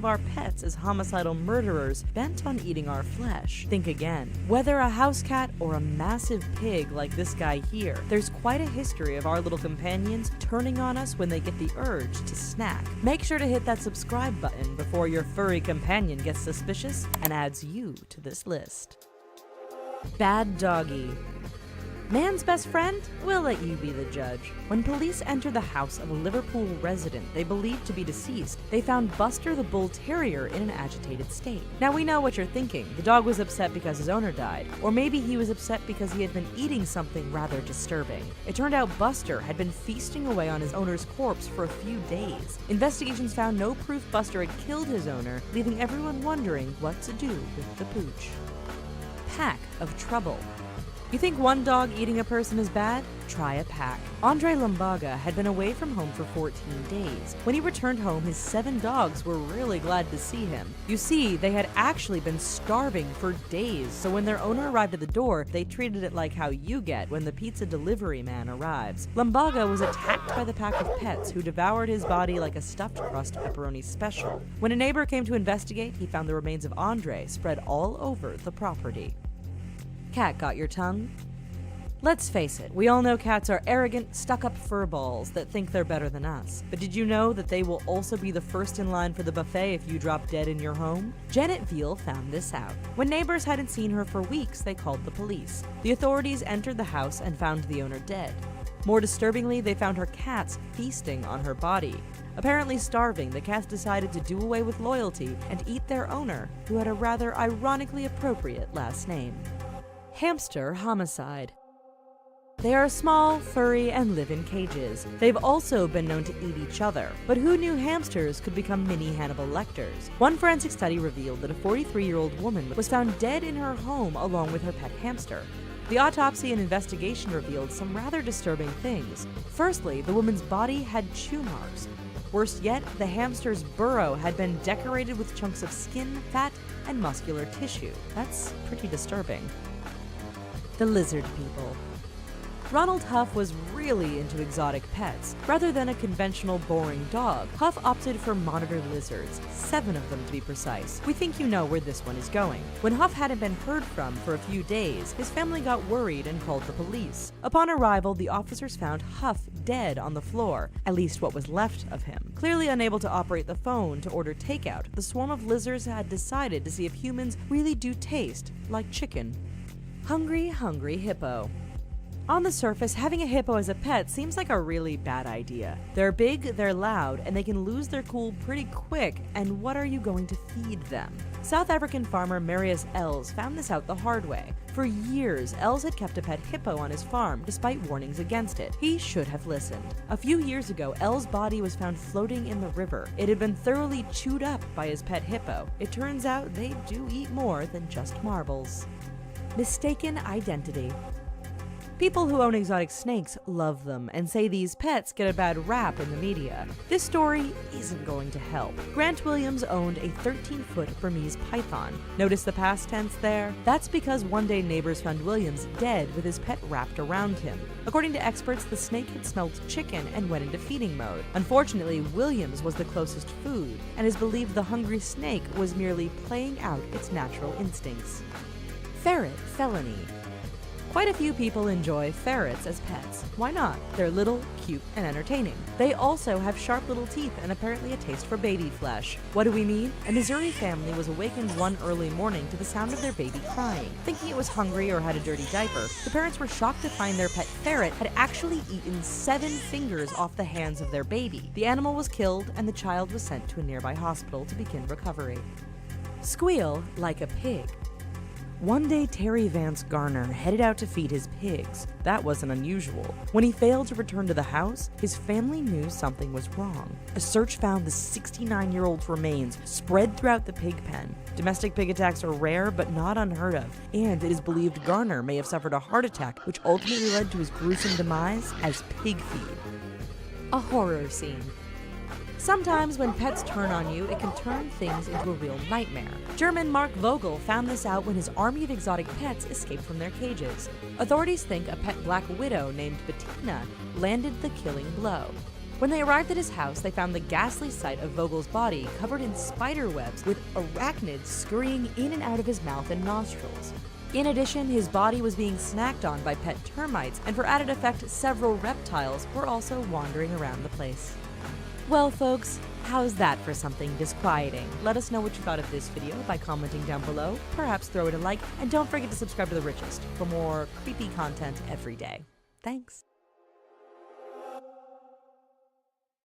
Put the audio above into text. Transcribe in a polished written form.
of our pets as homicidal murderers bent on eating our flesh. Think again. Whether a house cat or a massive pig like this guy here, there's quite a history of our little companions turning on us when they get the urge to snack. Make sure to hit that subscribe button before your furry companion gets suspicious and adds you to this list. Bad doggy. Man's best friend? We'll let you be the judge. When police entered the house of a Liverpool resident they believed to be deceased, they found Buster the Bull Terrier in an agitated state. Now we know what you're thinking. The dog was upset because his owner died. Or maybe he was upset because he had been eating something rather disturbing. It turned out Buster had been feasting away on his owner's corpse for a few days. Investigations found no proof Buster had killed his owner, leaving everyone wondering what to do with the pooch. Pack of trouble. You think one dog eating a person is bad? Try a pack. Andre Lumbaga had been away from home for 14 days. When he returned home, his 7 dogs were really glad to see him. You see, they had actually been starving for days, so when their owner arrived at the door, they treated it like how you get when the pizza delivery man arrives. Lumbaga was attacked by the pack of pets who devoured his body like a stuffed crust pepperoni special. When a neighbor came to investigate, he found the remains of Andre spread all over the property. Cat got your tongue? Let's face it, we all know cats are arrogant, stuck-up furballs that think they're better than us. But did you know that they will also be the first in line for the buffet if you drop dead in your home? Janet Veal found this out. When neighbors hadn't seen her for weeks, they called the police. The authorities entered the house and found the owner dead. More disturbingly, they found her cats feasting on her body. Apparently starving, the cats decided to do away with loyalty and eat their owner, who had a rather ironically appropriate last name. Hamster homicide. They are small, furry, and live in cages. They've also been known to eat each other. But who knew hamsters could become mini Hannibal Lecters? One forensic study revealed that a 43-year-old woman was found dead in her home along with her pet hamster. The autopsy and investigation revealed some rather disturbing things. Firstly, the woman's body had chew marks. Worse yet, the hamster's burrow had been decorated with chunks of skin, fat, and muscular tissue. That's pretty disturbing. The lizard people. Ronald Huff was really into exotic pets. Rather than a conventional boring dog, Huff opted for monitor lizards, 7 of them to be precise. We think you know where this one is going. When Huff hadn't been heard from for a few days, his family got worried and called the police. Upon arrival, the officers found Huff dead on the floor, at least what was left of him. Clearly unable to operate the phone to order takeout, the swarm of lizards had decided to see if humans really do taste like chicken. Hungry, hungry hippo. On the surface, having a hippo as a pet seems like a really bad idea. They're big, they're loud, and they can lose their cool pretty quick, and what are you going to feed them? South African farmer Marius Els found this out the hard way. For years, Els had kept a pet hippo on his farm, despite warnings against it. He should have listened. A few years ago, Els' body was found floating in the river. It had been thoroughly chewed up by his pet hippo. It turns out they do eat more than just marbles. Mistaken identity. People who own exotic snakes love them and say these pets get a bad rap in the media. This story isn't going to help. Grant Williams owned a 13-foot Burmese python. Notice the past tense there? That's because one day neighbors found Williams dead with his pet wrapped around him. According to experts, the snake had smelled chicken and went into feeding mode. Unfortunately, Williams was the closest food, and is believed the hungry snake was merely playing out its natural instincts. Ferret felony. Quite a few people enjoy ferrets as pets. Why not? They're little, cute, and entertaining. They also have sharp little teeth and apparently a taste for baby flesh. What do we mean? A Missouri family was awakened one early morning to the sound of their baby crying. Thinking it was hungry or had a dirty diaper, the parents were shocked to find their pet ferret had actually eaten 7 fingers off the hands of their baby. The animal was killed and the child was sent to a nearby hospital to begin recovery. Squeal like a pig. One day, Terry Vance Garner headed out to feed his pigs. That wasn't unusual. When he failed to return to the house, his family knew something was wrong. A search found the 69-year-old's remains spread throughout the pig pen. Domestic pig attacks are rare but not unheard of, and it is believed Garner may have suffered a heart attack, which ultimately led to his gruesome demise as pig feed. A horror scene. Sometimes when pets turn on you, it can turn things into a real nightmare. German Mark Vogel found this out when his army of exotic pets escaped from their cages. Authorities think a pet black widow named Bettina landed the killing blow. When they arrived at his house, they found the ghastly sight of Vogel's body covered in spider webs with arachnids scurrying in and out of his mouth and nostrils. In addition, his body was being snacked on by pet termites, and for added effect, several reptiles were also wandering around the place. Well, folks, how's that for something disquieting? Let us know what you thought of this video by commenting down below, perhaps throw it a like, and don't forget to subscribe to The Richest for more creepy content every day. Thanks.